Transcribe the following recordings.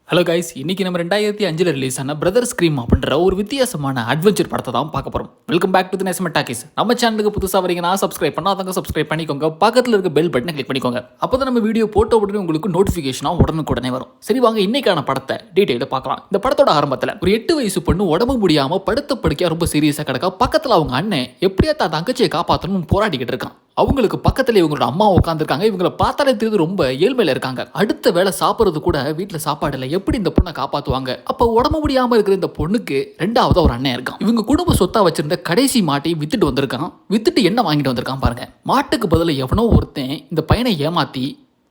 Hello guys, இன்னைக்கு நம்ம 2005 release ஆன பிரதர் ஸ்கிரீம் அப்படின்ற ஒரு வித்தியாசமான அட்வென்ச்சர் படத்தை தான் பார்க்க போறோம். வெல்கம் பேக் டு தி நேசம டாக்கீஸ். நம்ம சேனலுக்கு புதுசாக வரீங்கன்னா சப்ஸ்கிரைப் பண்ணாதவங்க சப்ஸ்கிரைப் பண்ணிக்கோங்க. பக்கத்தில் இருக்க பெல் பட்டனை கிளிக் பண்ணிக்கோங்க. அப்போதான் நம்ம வீடியோ போட்ட உடனே உங்களுக்கு நோட்டிஃபிகேஷனாக உடனுக்குடனே வரும். சரி வாங்க இன்னைக்கான படத்தை டீட்டெயிலாக பார்க்கலாம். இந்த படத்தோட ஆரம்பத்தில் ஒரு 8 வயசு பொண்ணு உடம்பு முடியாம படுத்த படுக்கையா ரொம்ப சீரியஸாக கிடக்கா. பக்கத்தில் அவங்க அண்ணன் எப்படியா தான் தங்கச்சியை காப்பாற்றணும்னு போராடிக்கிட்டு இருக்கான். அவங்களுக்கு பக்கத்துல இவங்களோட அம்மா உட்காந்துருக்காங்க. இவங்களை பார்த்தாலே தெரியுது ரொம்ப ஏழ்மையில இருக்காங்க. அடுத்த வேளை சாப்பிட்றது கூட வீட்டுல சாப்பாடு இல்லை. எப்படி இந்த பொண்ணை காப்பாத்துவாங்க? அப்ப உடம்பு முடியாம இருக்கிற இந்த பொண்ணுக்கு ரெண்டாவது ஒரு அண்ணன் இருக்கான். இவங்க குடும்ப சொத்தா வச்சிருந்த கடைசி மாட்டையும் வித்துட்டு வந்திருக்கான். வித்துட்டு என்ன வாங்கிட்டு வந்திருக்கான் பாருங்க. மாட்டுக்கு பதில் எவனோ ஒருத்தன் இந்த பையனை ஏமாத்தி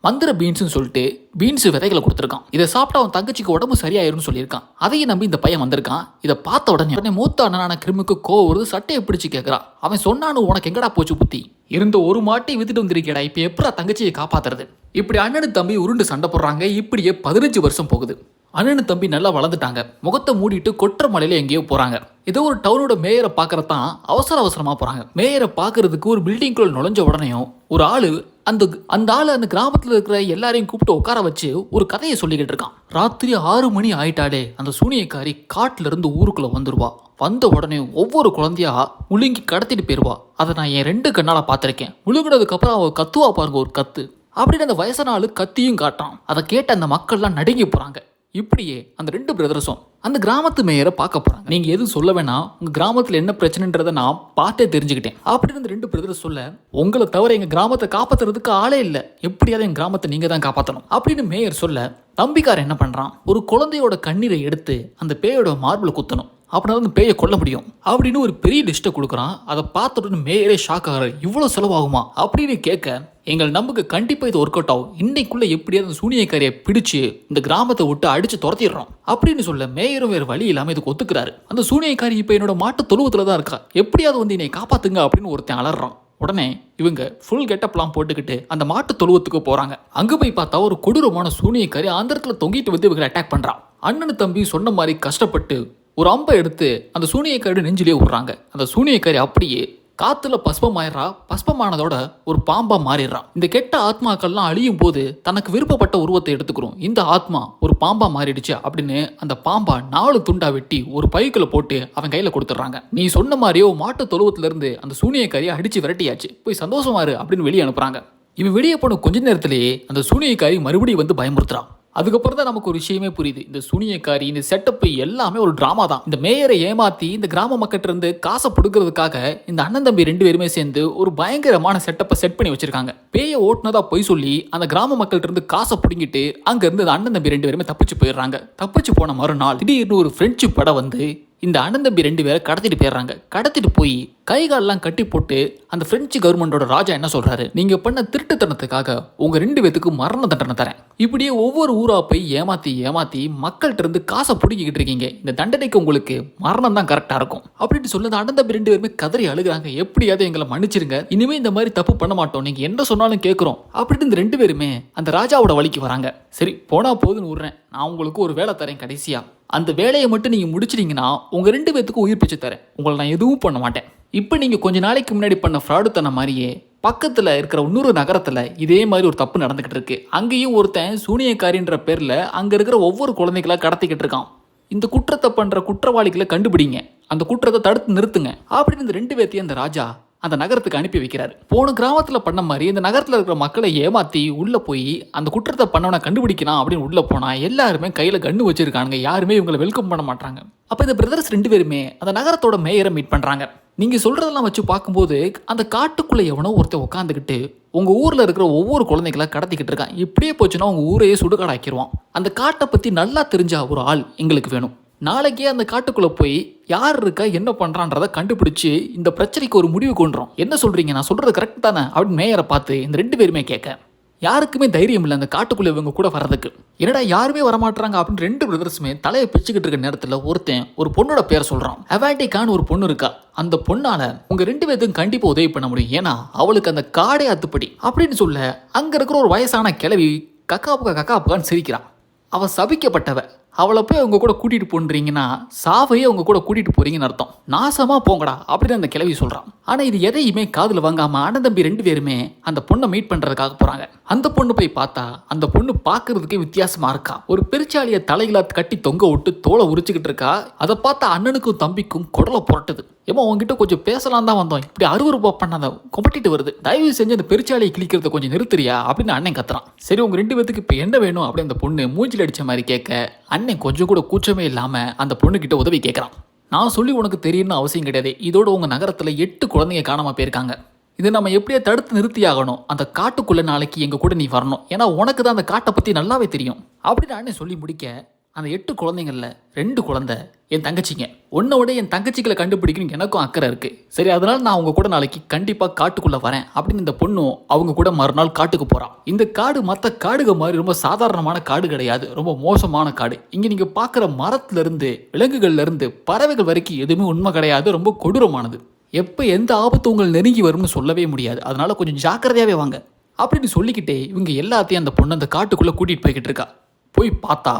மந்திர பீன்ஸ்னு சொல்லிட்டு பீன்ஸ் விதைகளை கொடுத்துருக்கான். இதை சாப்பிட்டா அவன் தங்கச்சிக்கு உடம்பு சரியாயிரும்னு சொல்லியிருக்கான். அதையும் நம்பி இந்த பையன் வந்திருக்கான். இதை பார்த்த உடனே மூத்த அண்ணனான கிரிமுக்கு கோவம் வருது. சட்டையை பிடிச்சி கேட்கறான். அவன் சொன்னானு உனக்கு எங்கடா போச்சு புத்தி? இருந்த ஒரு மாட்டை வித்துட்டு வந்திருக்கேடா, இப்ப எப்படா தங்கச்சியை காப்பாத்துறது? இப்படி அண்ணனு தம்பி உருண்டு சண்டை போடுறாங்க. இப்படியே 15 வருஷம் போகுது. அண்ணனு தம்பி நல்லா வளர்ந்துட்டாங்க. முகத்தை மூடிட்டு கொற்ற மலையில எங்கேயோ போறாங்க. ஏதோ ஒரு டவுனோட மேயரை பார்க்கறதான் அவசரமா போறாங்க. மேயரை பார்க்கறதுக்கு ஒரு பில்டிங்குள்ள நுழைஞ்ச உடனேயும் ஒரு ஆளு அந்த ஆளு அந்த கிராமத்தில் இருக்கிற எல்லாரையும் கூப்பிட்டு உட்கார வச்சு ஒரு கதையை சொல்லிக்கிட்டு இருக்கான். ராத்திரி 6 மணி ஆயிட்டாலே அந்த சூனியக்காரி காட்டுல இருந்து ஊருக்குள்ள வந்துருவா. வந்த உடனே ஒவ்வொரு குழந்தையா முழுங்கி கடத்திட்டு போயிருவா. அதை நான் என் 2 கண்ணால பார்த்திருக்கேன். முழுங்கினதுக்கு அப்புறம் அவ கத்துவா பாருங்க ஒரு கத்து. அப்படின்னு அந்த வயசான ஆளு கத்தியும் காட்டான். அதை கேட்ட அந்த மக்கள்லாம் நடுங்கி போறாங்க. இப்படியே அந்த 2 பிரதர்ஸும் அந்த கிராமத்து மேயரை பார்க்க போறாங்க. நீங்க எதுவும் சொல்ல வேணாம், உங்க கிராமத்துல என்ன பிரச்சனைன்றதை நான் பார்த்தே தெரிஞ்சுக்கிட்டேன் அப்படின்னு அந்த 2 பிரதர்ஸ் சொல்ல, உங்களை தவிர எங்க கிராமத்தை காப்பாத்துறதுக்கு ஆளே இல்லை, எப்படியாவது எங்க கிராமத்தை நீங்க தான் காப்பாற்றணும் அப்படின்னு மேயர் சொல்ல, தம்பிக்காரன் என்ன பண்றான், ஒரு குழந்தையோட கண்ணீரை எடுத்து அந்த பேயோட மார்பில் குத்தணும், அப்படின்னா அந்த பேயை கொல்ல முடியும் அப்படின்னு ஒரு பெரிய லிஸ்ட்டை கொடுக்குறான். அதை பார்த்துட்டு மேயரே ஷாக் ஆகிற, இவ்வளோ செலவாகுமா அப்படின்னு கேட்க, எங்கள் நம்புக்கு கண்டிப்பாக இது ஒர்க் அவுட் ஆகும், இன்னைக்குள்ள எப்படியாவது அந்த சூனியக்காரியை பிடிச்சு இந்த கிராமத்தை விட்டு அடிச்சு துரத்திடுறோம் அப்படின்னு சொல்ல, மேயரும் வேறு வழி இல்லாமல் இதுக்கு ஒத்துக்கிறாரு. அந்த சூனியக்காரி இப்போ என்னோட மாட்டு தொழுவத்தில் தான் இருக்கா, எப்படியாவது வந்து என்னை காப்பாத்துங்க அப்படின்னு ஒருத்தன் அலறான். உடனே இவங்க ஃபுல் கெட்டப்லாம் போட்டுக்கிட்டு அந்த மாட்டு தொழுவத்துக்கு போறாங்க. அங்க போய் பார்த்தா ஒரு கொடூரமான சூனியக்காரி ஆந்திரத்தில் தொங்கிட்டு வந்து இவங்களை அட்டாக் பண்றான். அண்ணனு தம்பி சொன்ன மாதிரி கஷ்டப்பட்டு ஒரு அம்பை எடுத்து அந்த சூனியக்காரி நெஞ்சிலே விடுறாங்க. அந்த சூனியக்காரி அப்படியே காத்துல பஸ்பமாயிடுறா. பஸ்பமானதோட ஒரு பாம்பா மாறிடுறான். இந்த கெட்ட ஆத்மாக்கள்லாம் அழியும் போது தனக்கு விருப்பப்பட்ட உருவத்தை எடுத்துக்கிறோம். இந்த ஆத்மா ஒரு பாம்பா மாறிடுச்சு அப்படின்னு அந்த பாம்பா 4 துண்டா வெட்டி ஒரு பைக்குள்ள போட்டு அவன் கையில கொடுத்துட்றாங்க. நீ சொன்ன மாதிரியோ மாட்டு தொழுவத்துல இருந்து அந்த சூனியக்காரியை அடிச்சு விரட்டியாச்சு, போய் சந்தோஷமாரு அப்படின்னு வெளியே அனுப்புறாங்க. இவன் வெளியே போன கொஞ்ச நேரத்திலேயே அந்த சூனியக்காரி மறுபடியும் வந்து பயமுறுத்துறான். அதுக்கப்புறம் தான் நமக்கு ஒரு விஷயமே புரியுது, இந்த சூனியக்காரி இந்த செட்டப் எல்லாமே ஒரு டிராமா தான். இந்த மேயரை ஏமாத்தி இந்த கிராம மக்கள்கிட்ட இருந்து காசை பிடுக்கிறதுக்காக இந்த அண்ணன் தம்பி 2 பேருமே சேர்ந்து ஒரு பயங்கரமான செட்டப்பை செட் பண்ணி வச்சிருக்காங்க. பேயை ஓட்டுனதா போய் சொல்லி அந்த கிராம மக்கள்கிட்ட இருந்து காசை பிடிங்கிட்டு அங்க இருந்து அண்ணன் தம்பி 2 பேருமே தப்பிச்சு போயிடுறாங்க. தப்பிச்சு போன மறுநாள் திடீர்னு ஒரு பிரெஞ்சு படம் வந்து இந்த அண்ணன் தம்பி 2 பேரை கடத்திட்டு போயிடுறாங்க. கடத்திட்டு போய் கை காலெல்லாம் கட்டி போட்டு அந்த பிரெஞ்சு கவர்மெண்டோட ராஜா என்ன சொல்றாரு, நீங்க பண்ண திருட்டுத்தனத்துக்காக உங்க 2 பேத்துக்கு மரண தண்டனை தரேன். இப்படியே ஒவ்வொரு ஊரா போய் ஏமாத்தி மக்கள்கிட்ட இருந்து காசை பிடிக்கிட்டு இருக்கீங்க, இந்த தண்டனைக்கு உங்களுக்கு மரணம் தான் கரெக்டா இருக்கும் அப்படின்னு சொல்லி அண்ணன் தம்பி 2 பேருமே கதறி அழுகுறாங்க. எப்படியாவது எங்களை மன்னிச்சிருங்க, இனிமே இந்த மாதிரி தப்பு பண்ண மாட்டோம், நீங்க என்ன சொன்னாலும் கேட்கிறோம் அப்படின்னு இந்த 2 பேருமே அந்த ராஜாவோட வழிக்கு வராங்க. சரி போனா போதுன்னு விடுறேன், நான் உங்களுக்கு ஒரு வேலை தரேன், கடைசியா அந்த வேலையை மட்டும் நீங்க முடிச்சிட்டீங்கன்னா உங்க 2 பேத்துக்கும் உயிர் பிச்சை தரேன், உங்களை நான் எதுவும் பண்ண மாட்டேன். இப்போ நீங்க கொஞ்ச நாளைக்கு முன்னாடி பண்ண ஃப்ராடு தன மாதிரியே பக்கத்துல இருக்கிற இன்னொரு நகரத்துல இதே மாதிரி ஒரு தப்பு நடந்துகிட்டு இருக்கு. அங்கேயும் ஒருத்தன் சூனியக்காரின்ற பேர்ல அங்க இருக்கிற ஒவ்வொரு குழந்தைகளா கடத்திக்கிட்டு இருக்கான். இந்த குற்றத்தை பண்ற குற்றவாளிகளை கண்டுபிடிங்க, அந்த குற்றத்தை தடுத்து நிறுத்துங்க அப்படின்னு இந்த 2 பேர்த்தையும் அந்த ராஜா அந்த நகரத்துக்கு அனுப்பி வைக்கிறாரு. போன கிராமத்துல பண்ண மாதிரி இந்த நகரத்துல இருக்கிற மக்களை ஏமாத்தி உள்ள போய் அந்த குற்றத்தை பண்ணவனை கண்டுபிடிக்கலாம் அப்படின்னு உள்ள போனா எல்லாருமே கையில கண்ணு வச்சிருக்காங்க. யாருமே இவங்களை வெல்கம் பண்ண மாட்டாங்க. அப்ப இந்த பிரதர்ஸ் 2 பேருமே அந்த நகரத்தோட மேயரை மீட் பண்றாங்க. நீங்க சொல்றதெல்லாம் வச்சு பார்க்கும்போது அந்த காட்டுக்குள்ள எவனோ ஒருத்தர் உட்காந்துக்கிட்டு உங்க ஊர்ல இருக்கிற ஒவ்வொரு குழந்தைகளை கடத்திக்கிட்டு இருக்கான், இப்படியே போச்சுன்னா உங்க ஊரையே சுடுகாடாக்கிடுவான். அந்த காட்டை பத்தி நல்லா தெரிஞ்ச ஒரு ஆள் எங்களுக்கு வேணும். நாளைக்கே அந்த காட்டுக்குள்ள போய் யார் இருக்கா என்ன பண்றான்றதை கண்டுபிடிச்சு இந்த பிரச்சனைக்கு ஒரு முடிவு கொண்டுறோம். என்ன சொல்றீங்க, நான் சொல்றது கரெக்ட் தானே அப்படின்னு மேயரை பார்த்து இந்த 2 பேருமே கேட்க, யாருக்குமே தைரியம் இல்லை அந்த காட்டுக்குள்ள இவங்க கூட வர்றதுக்கு. என்னடா யாருமே வரமாட்டாங்க அப்படின்னு 2 பிரதர்ஸுமே தலையை பிச்சுக்கிட்டு இருக்க நேரத்தில் ஒருத்தன் ஒரு பொண்ணோட பேர் சொல்றான். அவாண்டிகான்னு ஒரு பொண்ணு இருக்கா, அந்த பொண்ணால உங்க 2 பேருக்கும் கண்டிப்பா உதவி பண்ண முடியும், ஏன்னா அவளுக்கு அந்த காடே அத்துப்படி அப்படின்னு சொல்ல, அங்க இருக்கிற ஒரு வயசான கிழவி கக்காப்புக்கான்னு சிரிக்கிறான். அவ சபிக்கப்பட்டவ, அவளை போய் அவங்க கூட கூட்டிட்டு போன்றீங்கன்னா சாவையே அவங்க கூட கூட்டிட்டு போறீங்கன்னு அர்த்தம். நாசமா போங்கடா அப்படின்னு அந்த கிழவி சொல்றான். ஆனா இது எதையுமே காதுல வாங்காம அண்ணன் தம்பி 2 பேருமே அந்த பொண்ணை மீட் பண்றதுக்காக போறாங்க. அந்த பொண்ணு போய் பார்த்தா அந்த பொண்ணு பாக்குறதுக்கே வித்தியாசமா இருக்கா. ஒரு பெருச்சாலிய தலையில கட்டி தொங்க விட்டு தோலை உரிச்சுக்கிட்டு இருக்கா. அதை பார்த்தா அண்ணனுக்கும் தம்பிக்கும் குடலை புரட்டுது. ஏமா உங்ககிட்ட கொஞ்சம் பேசலாம் தான் வந்தோம், இப்படி அருவருப்பா பண்ணாத, கொப்பட்டிட்டு வருது, தயவு செஞ்சு அந்த பெருச்சாலியை கிளிக்கிறத கொஞ்சம் நிறுத்துறியா அப்படின்னு அண்ணன் கத்துறான். சரி உங்க 2 பேத்துக்கு இப்ப என்ன வேணும் அப்படின்னு அந்த பொண்ணு மூஞ்சில் அடிச்ச மாதிரி கேட்க அண்ணன் கொஞ்சம் கூட கூச்சமே இல்லாம அந்த பொண்ணு கிட்ட உதவி கேட்கறான். நான் சொல்லி உனக்கு தெரியணும்னு அவசியம் கிடையாது, இதோட உங்க நகரத்துல 8 குழந்தைங்க காணாம போயிருக்காங்க. இது நம்ம எப்படியே தடுத்து நிறுத்தி ஆகணும். அந்த காட்டுக்குள்ள நாளைக்கு எங்க கூட நீ வரணும், ஏன்னா உனக்கு தான் அந்த காட்டை பத்தி நல்லாவே தெரியும் அப்படின்னு அண்ணன் சொல்லி முடிக்க அந்த 8 குழந்தைங்கள்ல 2 குழந்தை என் தங்கச்சிங்க. உன்னோட என் தங்கச்சிகளை கண்டுபிடிக்கணும் எனக்கும் அக்கறை இருக்கு. சரி அதனால நான் அவங்க கூட நாளைக்கு கண்டிப்பா காட்டுக்குள்ள வரேன் அப்படின்னு இந்த பொண்ணும் அவங்க கூட மறுநாள் காட்டுக்கு போறான். இந்த காடு மற்ற காடுக மாதிரி ரொம்ப சாதாரணமான காடு கிடையாது, ரொம்ப மோசமான காடு. இங்க நீங்க பாக்குற மரத்துல இருந்து விலங்குகள்ல இருந்து பறவைகள் வரைக்கும் எதுவுமே உண்மை கிடையாது, ரொம்ப கொடூரமானது. எப்ப எந்த ஆபத்து உங்கள் நெருங்கி வரும்னு சொல்லவே முடியாது, அதனால கொஞ்சம் ஜாக்கிரதையாவே வாங்க அப்படின்னு சொல்லிக்கிட்டே இவங்க எல்லாத்தையும் அந்த பொண்ணு அந்த காட்டுக்குள்ள கூட்டிட்டு போய்கிட்டு இருக்கா. போய் பார்த்தா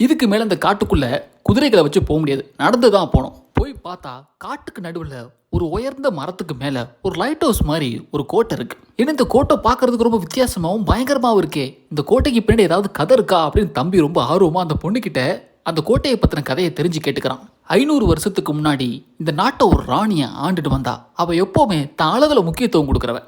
இதுக்கு மேலே அந்த காட்டுக்குள்ளே குதிரைகளை வச்சு போக முடியாது, நடந்து தான் போகணும். போய் பார்த்தா காட்டுக்கு நடுவில் ஒரு உயர்ந்த மரத்துக்கு மேலே ஒரு லைட் ஹவுஸ் மாதிரி ஒரு கோட்டை இருக்கு. ஏன்னா இந்த கோட்டை பார்க்கறதுக்கு ரொம்ப வித்தியாசமாகவும் பயங்கரமாகவும் இருக்கே, இந்த கோட்டைக்கு பின்னாடி ஏதாவது கதை இருக்கா அப்படின்னு தம்பி ரொம்ப ஆர்வமாக அந்த பொண்ணுக்கிட்ட அந்த கோட்டையை பற்றின கதையை தெரிஞ்சு கேட்டுக்கிறான். 500 வருஷத்துக்கு முன்னாடி இந்த நாட்டை ஒரு ராணியை ஆண்டுட்டு வந்தா. அவள் எப்போவுமே தான் அழகில் முக்கியத்துவம் கொடுக்குறவ.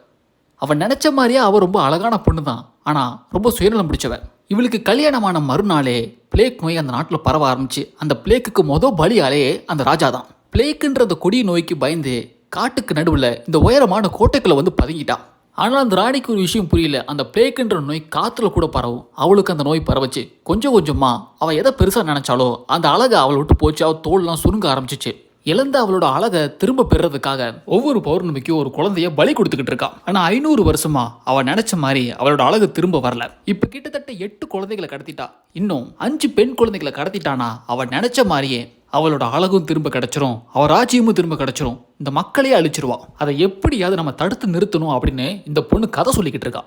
அவன் நினச்ச மாதிரியே அவள் ரொம்ப அழகான பொண்ணு தான், ஆனால் ரொம்ப சுயநலம் பிடிச்சவ. இவளுக்கு கல்யாணமான மறுநாளே பிளேக் நோய் அந்த நாட்டில் பரவ ஆரம்பிச்சு. அந்த பிளேக்குக்கு பலியாலே அந்த ராஜா தான். பிளேக்குன்ற அந்த கொடிய நோய்க்கு பயந்து காட்டுக்கு நடுவில் இந்த உயரமான கோட்டைக்குள்ள வந்து பதுங்கிட்டான். ஆனால் அந்த ராணிக்கு ஒரு விஷயம் புரியல, அந்த பிளேக்குன்ற நோய் காற்றுல கூட பரவும். அவளுக்கு அந்த நோய் பரவச்சு. கொஞ்சம் கொஞ்சமாக அவள் எதை பெருசாக நினச்சாலோ அந்த அழகை அவளை விட்டு போச்சு. அவள் தோல்லாம் சுருங்க ஆரம்பிச்சிச்சு. இழந்த அவளோட அழகை திரும்ப பெறதுக்காக ஒவ்வொரு பௌர்ணமிக்கும் ஒரு குழந்தைய பலி கொடுத்துக்கிட்டு இருக்கான். ஆனா 500 வருஷமா அவள் நினைச்ச மாதிரி அவளோட அழகு திரும்ப வரல. இப்ப கிட்டத்தட்ட 8 குழந்தைகளை கடத்திட்டா. இன்னும் 5 பெண் குழந்தைகளை கடத்திட்டானா அவள் நினைச்ச மாதிரியே அவளோட அழகும் திரும்ப கிடைச்சிரும், அவள் ராஜ்யமும் திரும்ப கிடைச்சிரும், இந்த மக்களையே அழிச்சிருவா. அதை எப்படியாவது நம்ம தடுத்து நிறுத்தணும் அப்படின்னு இந்த பொண்ணு கதை சொல்லிக்கிட்டு இருக்கா.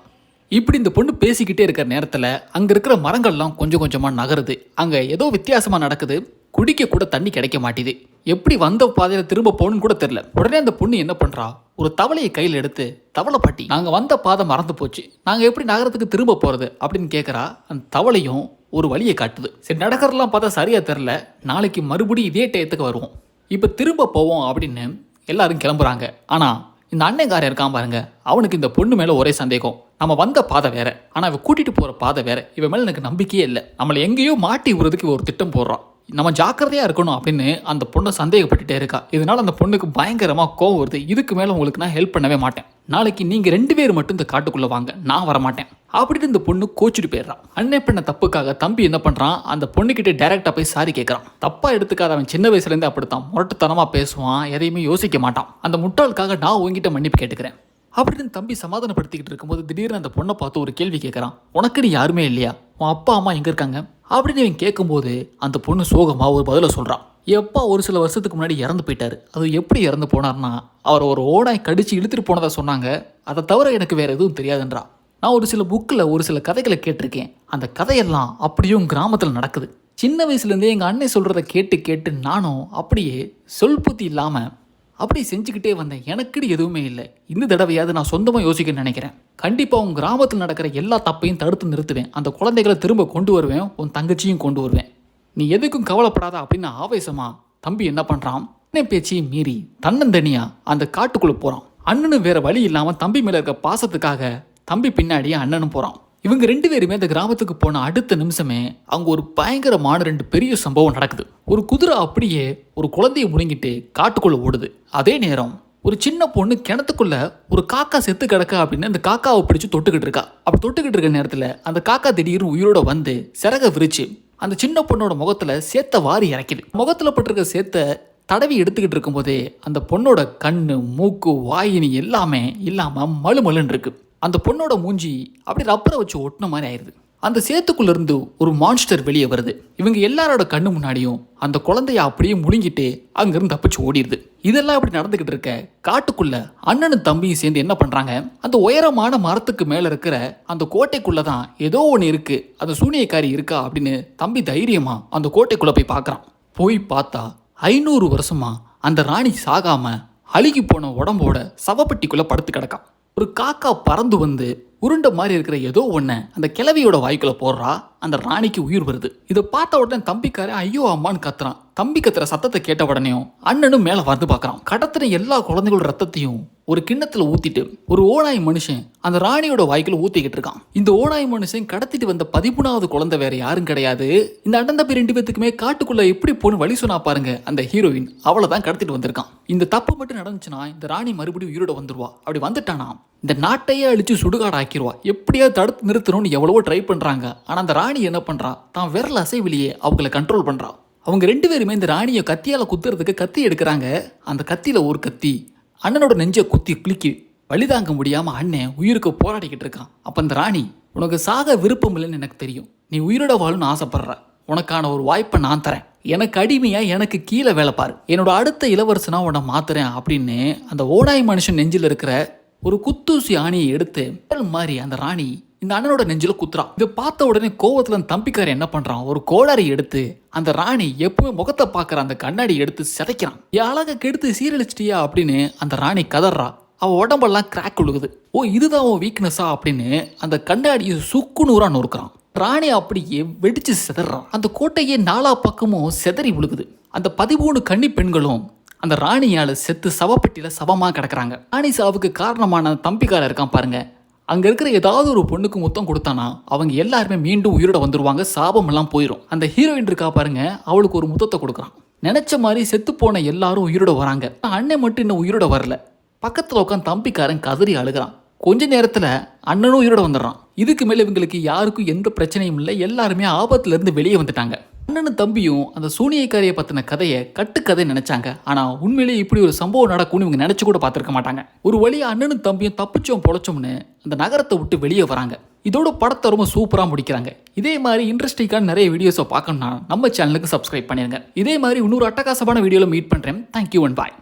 இப்படி இந்த பொண்ணு பேசிக்கிட்டே இருக்கிற நேரத்தில் அங்கே இருக்கிற மரங்கள்லாம் கொஞ்சம் கொஞ்சமாக நகருது. அங்கே ஏதோ வித்தியாசமாக நடக்குது. குடிக்க கூட தண்ணி கிடைக்க மாட்டேது. எப்படி வந்த பாதையில் திரும்ப போகணும்னு கூட தெரியல. உடனே அந்த பொண்ணு என்ன பண்ணுறா, ஒரு தவளையை கையில் எடுத்து, தவளை பாட்டி நாங்கள் வந்த பாதை மறந்து போச்சு, நாங்கள் எப்படி நகரத்துக்கு திரும்ப போகிறது அப்படின்னு கேட்குறா. அந்த தவளையும் ஒரு வழியை காட்டுது. சரி நடக்கிறதெல்லாம் பார்த்தா சரியாக தெரில, நாளைக்கு மறுபடியும் இதே டயத்துக்கு வருவோம், இப்போ திரும்ப போவோம் அப்படின்னு எல்லாரும் கிளம்புறாங்க. ஆனால் இந்த அண்ணன்காரன் இருக்கான் பாருங்க, அவனுக்கு இந்த பொண்ணு மேலே ஒரே சந்தேகம். நம்ம வந்த பாதை வேற, ஆனால் இவ கூட்டிகிட்டு போகிற பாதை வேற. இவன் மேலே எனக்கு நம்பிக்கையே இல்லை. நம்மளை எங்கேயோ மாட்டி விடுறதுக்கு ஒரு திட்டம் போடுறான். நம்ம ஜாக்கிரதையாக இருக்கணும் அப்படின்னு அந்த பொண்ணை சந்தேகப்பட்டுட்டே இருக்கா. இதனால அந்த பொண்ணுக்கு பயங்கரமாக கோவம் வருது. இதுக்கு மேலே உங்களுக்கு நான் ஹெல்ப் பண்ணவே மாட்டேன், நாளைக்கு நீங்கள் 2 பேர் மட்டும் இந்த காட்டுக்குள்ளே வாங்க, நான் வரமாட்டேன் அப்படின்னு இந்த பொண்ணு கோச்சிட்டு போயிடுறான். அண்ணன் பண்ண தப்புக்காக தம்பி என்ன பண்ணுறான், அந்த பொண்ணுக்கிட்ட டைரெக்டாக போய் சாரி கேட்குறான். தப்பாக எடுத்துக்காத, அவன் சின்ன வயசுலேருந்து அப்படித்தான் முரட்டுத்தனமாக பேசுவான், எதையுமே யோசிக்க மாட்டான். அந்த முட்டாளுக்காக நான் உங்ககிட்ட மன்னிப்பு கேட்டுக்கிறேன் அப்படின்னு தம்பி சமாதானப்படுத்திக்கிட்டு இருக்கும்போது திடீர்னு அந்த பொண்ணை பார்த்து ஒரு கேள்வி கேட்குறான். உனக்குன்னு யாருமே இல்லையா, உன் அப்பா அம்மா எங்கே இருக்காங்க அப்படின்னு இவன் கேட்கும்போது அந்த பொண்ணு சோகமாக ஒரு பதிலை சொல்கிறான். எப்பா ஒரு சில வருஷத்துக்கு முன்னாடி இறந்து போயிட்டாரு. அது எப்படி இறந்து போனார்னா, அவர் ஒரு ஓனாய் கடிச்சு இழுத்துட்டு போனதா சொன்னாங்க, அதை தவிர எனக்கு வேற எதுவும் தெரியாதுன்றா. நான் ஒரு சில புக்கில் ஒரு சில கதைகளை கேட்டிருக்கேன், அந்த கதையெல்லாம் அப்படியும் கிராமத்தில் நடக்குது. சின்ன வயசுலேருந்தே எங்கள் அண்ணன் சொல்கிறத கேட்டு கேட்டு நானும் அப்படியே சொல் புத்தி இல்லாமல் அப்படி செஞ்சுக்கிட்டே வந்தேன். எனக்குன்னு எதுவுமே இல்லை. இந்த தடவையாவது நான் சொந்தமாக யோசிக்கணும்னு நினைக்கிறேன். கண்டிப்பாக உன் கிராமத்தில் நடக்கிற எல்லா தப்பையும் தடுத்து நிறுத்துவேன், அந்த குழந்தைகளை திரும்ப கொண்டு வருவேன், உன் தங்கச்சியும் கொண்டு வருவேன், நீ எதுக்கும் கவலைப்படாத அப்படின்னு ஆவேசமா தம்பி என்ன பண்ணுறான், அண்ணன் பேச்சையும் மீறி தன்னந்தனியா அந்த காட்டுக்குள்ளே போகிறான். அண்ணனும் வேற வழி இல்லாமல் தம்பி மேலே இருக்க பாசத்துக்காக தம்பி பின்னாடியே அண்ணனும் போகிறான். இவங்க 2 பேருமே அந்த கிராமத்துக்கு போன அடுத்த நிமிஷமே அங்கே ஒரு பயங்கரமான 2 பெரிய சம்பவம் நடக்குது. ஒரு குதிரை அப்படியே ஒரு குழந்தைய முழுங்கிட்டு காட்டுக்குள்ளே ஓடுது. அதே நேரம் ஒரு சின்ன பொண்ணு கிணத்துக்குள்ள ஒரு காக்கா செத்து கிடக்க அப்படின்னு அந்த காக்காவை பிடிச்சு தொட்டுக்கிட்டு இருக்கா. அப்படி தொட்டுக்கிட்டு இருக்க நேரத்தில் அந்த காக்கா திடீர்னு உயிரோட வந்து சிறக விரிச்சு அந்த சின்ன பொண்ணோட முகத்தில் சேத்த வாரி இறக்கிது. முகத்தில் பட்டிருக்க சேத்த தடவி எடுத்துக்கிட்டு இருக்கும்போதே அந்த பொண்ணோட கண்ணு மூக்கு வாயினி எல்லாமே இல்லாமல் மழுமலுன்னு இருக்கு. அந்த பொண்ணோட மூஞ்சி அப்படி ரப்பரை வச்சு ஒட்டின மாதிரி ஆயிடுது. அந்த சேத்துக்குள்ள இருந்து ஒரு மான்ஸ்டர் வெளியே வருது. இவங்க எல்லாரோட கண்ணு முன்னாடியும் அந்த குழந்தைய அப்படியே முழுங்கிட்டு அங்கிருந்து தப்பிச்சு ஓடிடுது. இதெல்லாம் இப்படி நடந்துகிட்டு இருக்க காட்டுக்குள்ள அண்ணனும் தம்பியும் சேர்ந்து என்ன பண்றாங்க, அந்த உயரமான மரத்துக்கு மேல இருக்கிற அந்த கோட்டைக்குள்ளதான் ஏதோ ஒன்று இருக்கு, அந்த சூனியக்காரி இருக்கா அப்படின்னு தம்பி தைரியமா அந்த கோட்டைக்குள்ள போய் பார்க்கறான். போய் பார்த்தா 500 வருஷமா அந்த ராணி சாகாம அழுகி போன உடம்போட சவப்பெட்டிக்குள்ள படுத்து கிடக்கான். ஒரு காக்கா பறந்து வந்து உருண்டை மாதிரி இருக்கிற ஏதோ ஒண்ண அந்த கிழவியோட வாய்க்குள்ள போடுறா. அந்த ராணிக்கு உயிர் வருது. இதை பார்த்த உடனே தம்பிக்காரன் ஐயோ அம்மான்னு கத்துறான். தம்பி கத்துற சத்தத்தை கேட்ட உடனேயும் அண்ணனும் மேல வந்து பார்க்கறான். கடத்தின எல்லா குழந்தைகளோட ரத்தத்தையும் ஒரு கிண்ணத்துல ஊத்திட்டு ஒரு ஓநாய் மனுஷன் அந்த ராணியோட வாய்க்குள்ள ஊத்திக்கிட்டு இருக்கான். இந்த ஓநாய் மனுஷன் கடத்திட்டு வந்த 13வது குழந்தை வேற யாரும் கிடையாது, இந்த அண்ணன் தம்பி 2 பேத்துக்குமே காட்டுக்குள்ள எப்படி போன்னு வழி சொன்னா பாருங்க அந்த ஹீரோயின், அவளை கடத்திட்டு வந்திருக்கான். இந்த தப்பு மட்டும் நடந்துச்சுன்னா இந்த ராணி மறுபடியும் உயிரோட வந்துருவா. அப்படி வந்துட்டானா இந்த நாட்டையே அழிச்சு சுடுகாடு ஆக்கிடுவா. எப்படியாவது தடுத்து நிறுத்தணும்னு எவ்வளவோ ட்ரை பண்றாங்க. ஆனா அந்த ராணி என்ன பண்றா, தான் விரல் அசைவிலேயே அவங்களை கண்ட்ரோல் பண்றா. அவங்க 2 பேருமே இந்த ராணியை கத்தியால குத்துறதுக்கு கத்தி எடுக்கிறாங்க. அந்த கத்தியில ஒரு கத்தி அண்ணனோட நெஞ்சை குத்தி கிளிக்கி வழிதாங்க முடியாம அண்ணன் உயிருக்கு போராடிக்கிட்டு இருக்கான். அப்ப அந்த ராணி, உனக்கு சாக விருப்பம் இல்லைன்னு எனக்கு தெரியும், நீ உயிரோட வாழணும்னு ஆசைப்படுற, உனக்கான ஒரு வாய்ப்பை நான் தரேன், எனக்கு அடிமையா எனக்கு கீழே வேலை பாரு, என்னோட அடுத்த இளவரசனா உன்னை மாத்துறேன் அப்படின்னு அந்த ஓநாய் மனுஷன் நெஞ்சில் இருக்கிற ஒரு குத்தூசி ஆணியை எடுத்து மாதிரி அந்த ராணி இந்த அண்ணனோட நெஞ்சில குத்துறான். இதை பார்த்த உடனே கோவத்துல தம்பிக்காரன் என்ன பண்றான், ஒரு கோடாரி எடுத்து அந்த ராணி எப்பவுமே முகத்தை பார்க்குற அந்த கண்ணாடி எடுத்து சிதைக்கிறான். என் அழகை கெடுத்து சீரழிச்சிட்டியா அப்படின்னு அந்த ராணி கதறா. அவ உடம்பெல்லாம் கிராக் விழுகுது. ஓ இதுதான் அவன் வீக்னஸா அப்படின்னு அந்த கண்ணாடியை சுக்குநூறா நொறுக்கிறான். ராணி அப்படியே வெடிச்சு சிதறான். அந்த கோட்டையே 4 பக்கமும் சிதறி விழுகுது. அந்த 13 கன்னி பெண்களும் அந்த ராணியால செத்து சவப்பெட்டியில சவமா கிடக்குறாங்க. ராணி சாவுக்கு காரணமான தம்பிக்காரன் இருக்கான் பாருங்க, அங்க இருக்கிற ஏதாவது ஒரு பொண்ணுக்கு முத்தம் கொடுத்தானா அவங்க எல்லாருமே மீண்டும் உயிரோட வந்துருவாங்க, சாபம் எல்லாம் போயிடும். அந்த ஹீரோயின் இருக்கா பாருங்க, அவளுக்கு ஒரு முத்தத்தை கொடுக்குறான். நினைச்ச மாதிரி செத்து போன எல்லாரும் உயிரோட வராங்க. அண்ணன் மட்டும் இன்னும் உயிரோட வரல. பக்கத்துல உட்காந்து தம்பிக்காரன் கதறி அழுகிறான். கொஞ்ச நேரத்துல அண்ணனும் உயிரோட வந்துடுறான். இதுக்கு மேல இவங்களுக்கு யாருக்கும் எந்த பிரச்சனையும் இல்லை, எல்லாருமே ஆபத்துல இருந்து வெளியே வந்துட்டாங்க. அண்ணனும் தம்பியும் அந்த சூனியக்காரியை பத்தின கதையை கட்டுக்கதை நினைச்சாங்க. ஆனா உண்மையிலேயே இப்படி ஒரு சம்பவம் நடக்கும்னு இவங்க நினைச்சு கூட பார்த்திருக்க மாட்டாங்க. ஒரு வழியா அண்ணனும் தம்பியும் தப்பிச்சோம் பொழைச்சோம்னு அந்த நகரத்தை விட்டு வெளியே வராங்க. இதோட படத்தை ரொம்ப சூப்பரா முடிக்கிறாங்க. இதே மாதிரி இன்ட்ரெஸ்டிங்கான நிறைய வீடியோஸை பார்க்கணும்னா நம்ம சேனலுக்கு சப்ஸ்கிரைப் பண்ணிருங்க. இதே மாதிரி இன்னொரு அட்டகாசமான வீடியோல மீட் பண்றேன். Thank you and bye.